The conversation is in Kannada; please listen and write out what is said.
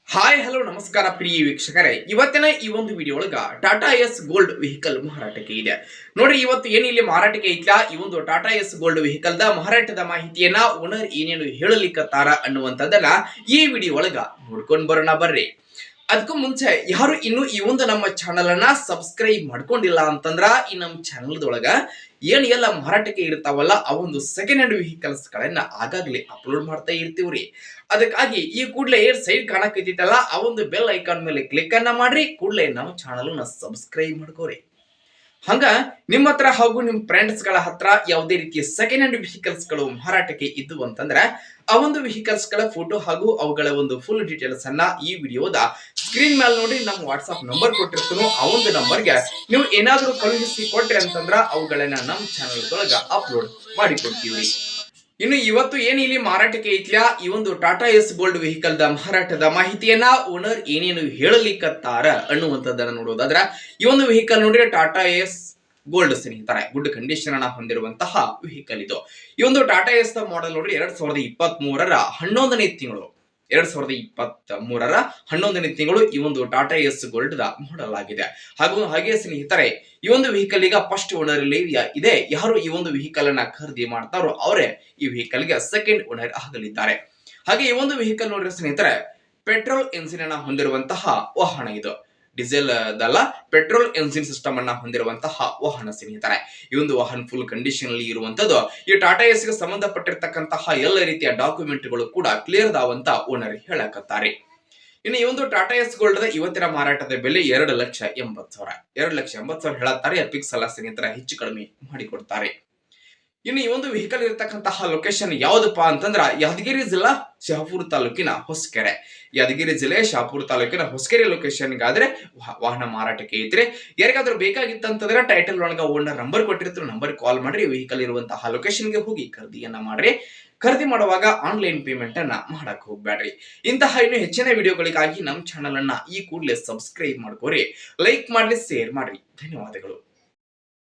ಹಾಯ್ ಹಲೋ ನಮಸ್ಕಾರ ಪ್ರಿಯ ವೀಕ್ಷಕರೇ, ಇವತ್ತಿನ ಈ ಒಂದು ವಿಡಿಯೋ ಒಳಗ ಟಾಟಾ ಎಸ್ ಗೋಲ್ಡ್ ವೆಹಿಕಲ್ ಮಾರಾಟಕ್ಕೆ ಇದೆ. ನೋಡ್ರಿ, ಇವತ್ತು ಏನಿಲ್ಲಿ ಮಾರಾಟಕ್ಕೆ ಐತ್ಲಾ ಈ ಒಂದು ಟಾಟಾ ಎಸ್ ಗೋಲ್ಡ್ ವೆಹಿಕಲ್ ದ ಮಾರಾಟದ ಮಾಹಿತಿಯನ್ನ ಓನರ್ ಏನೇನು ಹೇಳಲಿಕ್ಕತ್ತಾರ ಅನ್ನುವಂಥದ್ದನ್ನ ಈ ವಿಡಿಯೋ ಒಳಗ ನೋಡ್ಕೊಂಡ್ ಬರೋಣ ಬರ್ರಿ. ಅದಕ್ಕೂ ಮುಂಚೆ ಯಾರು ಇನ್ನು ಈ ಒಂದು ನಮ್ಮ ಚಾನಲ್ ಅನ್ನ ಸಬ್ಸ್ಕ್ರೈಬ್ ಮಾಡ್ಕೊಂಡಿಲ್ಲ ಅಂತಂದ್ರ ಈ ನಮ್ಮ ಚಾನಲ್ ದೊಳಗ ಏನ್ ಎಲ್ಲ ಮಾರಾಟಕ್ಕೆ ಇರ್ತಾವಲ್ಲ ಆ ಒಂದು ಸೆಕೆಂಡ್ ಹ್ಯಾಂಡ್ ವೆಹಿಕಲ್ಸ್ ಗಳನ್ನ ಆಗಾಗ್ಲೇ ಅಪ್ಲೋಡ್ ಮಾಡ್ತಾ ಇರ್ತೀವ್ರಿ. ಅದಕ್ಕಾಗಿ ಈ ಕೂಡಲೇ ಏನ್ ಸೈಡ್ ಕಾಣಕೈತಿತ್ತಲ್ಲ ಆ ಒಂದು ಬೆಲ್ ಐಕಾನ್ ಮೇಲೆ ಕ್ಲಿಕ್ ಅನ್ನ ಮಾಡ್ರಿ, ಕೂಡಲೇ ನಮ್ಮ ಚಾನಲ್ ನ ಸಬ್ಸ್ಕ್ರೈಬ್ ಮಾಡ್ಕೋರಿ. ಹಂಗ ನಿಮ್ಮ ಹತ್ರ ಹಾಗೂ ನಿಮ್ ಫ್ರೆಂಡ್ಸ್ ಗಳ ಹತ್ರ ಯಾವುದೇ ರೀತಿಯ ಸೆಕೆಂಡ್ ಹ್ಯಾಂಡ್ ವೆಹಿಕಲ್ಸ್ ಗಳು ಮಾರಾಟಕ್ಕೆ ಇದ್ದು ಅಂತಂದ್ರೆ ಆ ಒಂದು ವೆಹಿಕಲ್ಸ್ ಗಳ ಫೋಟೋ ಹಾಗೂ ಅವುಗಳ ಒಂದು ಫುಲ್ ಡೀಟೇಲ್ಸ್ ಅನ್ನ ಈ ವಿಡಿಯೋದ ಸ್ಕ್ರೀನ್ ಮೇಲೆ ನೋಡಿ ನಮ್ಮ ವಾಟ್ಸ್ಆಪ್ ನಂಬರ್ ಕೊಟ್ಟಿರ್ತೀನೋ ಆ ಒಂದು ನಂಬರ್ಗೆ ನೀವು ಏನಾದ್ರೂ ಕಳುಹಿಸಿ ಕೊಟ್ರಿ ಅಂತಂದ್ರ ಅವುಗಳನ್ನ ನಮ್ಮ ಚಾನಲ್ ಒಳಗ ಅಪ್ಲೋಡ್ ಮಾಡಿ ಕೊಡ್ತೀವಿ. ಇನ್ನು ಇವತ್ತು ಏನ್ ಇಲ್ಲಿ ಮಾರಾಟಕ್ಕೆ ಐತ್ಲಾ ಈ ಒಂದು ಟಾಟಾ ಎಸ್ ಗೋಲ್ಡ್ ವೆಹಿಕಲ್ ದ ಮಾರಾಟದ ಮಾಹಿತಿಯನ್ನ ಓನರ್ ಏನೇನು ಹೇಳಲಿಕ್ಕತ್ತಾರ ಅನ್ನುವಂಥದ್ದನ್ನ ನೋಡೋದಾದ್ರ ಈ ಒಂದು ವೆಹಿಕಲ್ ನೋಡ್ರಿ ಟಾಟಾ ಎಸ್ ಗೋಲ್ಡ್ ಸ್ನೇಹಿತರೆ ಗುಡ್ ಕಂಡೀಷನ್ ಅನ್ನ ಹೊಂದಿರುವಂತಹ ವೆಹಿಕಲ್ ಇದು. ಈ ಒಂದು ಟಾಟಾ ಎಸ್ ಮಾಡೆಲ್ ನೋಡ್ರಿ 2023ರ 11ನೇ ತಿಂಗಳು 2023ರ 11ನೇ ತಿಂಗಳು ಈ ಒಂದು ಟಾಟಾ ಎಸ್ ಗೋಲ್ಡ್ ದ ಮಾಡೆಲ್ ಆಗಿದೆ. ಹಾಗೆ ಸ್ನೇಹಿತರೆ ಈ ಒಂದು ವೆಹಿಕಲ್ ಈಗ ಫಸ್ಟ್ ಓನರ್ ಅಲ್ಲಿ ಇದೆ. ಯಾರು ಈ ಒಂದು ವೆಹಿಕಲ್ ಅನ್ನ ಖರೀದಿ ಮಾಡ್ತಾರೋ ಅವರೇ ಈ ವೆಹಿಕಲ್ ಗೆ ಸೆಕೆಂಡ್ ಓನರ್ ಆಗಲಿದ್ದಾರೆ. ಹಾಗೆ ಈ ಒಂದು ವೆಹಿಕಲ್ ನೋಡ್ರಿ ಸ್ನೇಹಿತರೆ ಪೆಟ್ರೋಲ್ ಎಂಜಿನ್ ಅನ್ನ ಹೊಂದಿರುವಂತಹ ವಾಹನ ಇದು. ಡೀಸೆಲ್ ದಲ್ಲ, ಪೆಟ್ರೋಲ್ ಎಂಜಿನ್ ಸಿಸ್ಟಮ್ ಅನ್ನ ಹೊಂದಿರುವಂತಹ ವಾಹನ ಸ್ನೇಹಿತರೆ. ಈ ಒಂದು ವಾಹನ ಫುಲ್ ಕಂಡೀಷನ್ ಅಲ್ಲಿ ಇರುವಂತದ್ದು. ಈ ಟಾಟಾ ಎಸ್ ಗೆ ಸಂಬಂಧಪಟ್ಟಿರ್ತಕ್ಕಂತಹ ಎಲ್ಲ ರೀತಿಯ ಡಾಕ್ಯುಮೆಂಟ್ ಗಳು ಕೂಡ ಕ್ಲಿಯರ್ ದಾವಂತ ಓನರ್ ಹೇಳಕತ್ತಾರೆ. ಇನ್ನು ಈ ಒಂದು ಟಾಟಾ ಎಸ್ ಗೋಲ್ಡ್ ದ ಇವತ್ತಿನ ಮಾರಾಟದ ಬೆಲೆ 2,80,000 2,80,000 ಹೇಳತ್ತಾರೆ. ಪಿಕ್ಸ್ ಅಲ್ಲ ಸ್ನೇಹಿತರ, ಹೆಚ್ಚು ಕಡಿಮೆ ಮಾಡಿಕೊಡ್ತಾರೆ. ಇನ್ನು ಈ ಒಂದು ವೆಹಿಕಲ್ ಇರತಕ್ಕಂತಹ ಲೊಕೇಶನ್ ಯಾವ್ದಪ್ಪ ಅಂತಂದ್ರ ಯಾದಗಿರಿ ಜಿಲ್ಲಾ ಶಹಾಪುರ ತಾಲೂಕಿನ ಹೊಸಕೆರೆ. ಯಾದಗಿರಿ ಜಿಲ್ಲೆ ಶಹಾಪುರ ತಾಲೂಕಿನ ಹೊಸಕೆರೆ ಲೊಕೇಶನ್ ಗಾದ್ರೆ ವಾಹನ ಮಾರಾಟಕ್ಕೆ ಐತ್ರಿ. ಯಾರಿಗಾದ್ರೂ ಬೇಕಾಗಿತ್ತಂತಂದ್ರೆ ಟೈಟಲ್ ಒಳಗ ಓನರ್ ನಂಬರ್ ಕೊಟ್ಟಿರ್ತಾರೆ, ನಂಬರ್ ಕಾಲ್ ಮಾಡ್ರಿ. ವೆಹಿಕಲ್ ಇರುವಂತಹ ಲೊಕೇಶನ್ ಗೆ ಹೋಗಿ ಖರೀದಿಯನ್ನ ಮಾಡ್ರಿ. ಖರೀದಿ ಮಾಡುವಾಗ ಆನ್ಲೈನ್ ಪೇಮೆಂಟ್ ಅನ್ನ ಮಾಡಕ್ ಹೋಗ್ಬೇಡ್ರಿ. ಇಂತಹ ಇನ್ನು ಹೆಚ್ಚಿನ ವಿಡಿಯೋಗಳಿಗಾಗಿ ನಮ್ಮ ಚಾನಲ್ ಅನ್ನ ಈ ಕೂಡಲೇ ಸಬ್ಸ್ಕ್ರೈಬ್ ಮಾಡ್ಕೋರಿ, ಲೈಕ್ ಮಾಡ್ಲಿ, ಶೇರ್ ಮಾಡ್ರಿ. ಧನ್ಯವಾದಗಳು.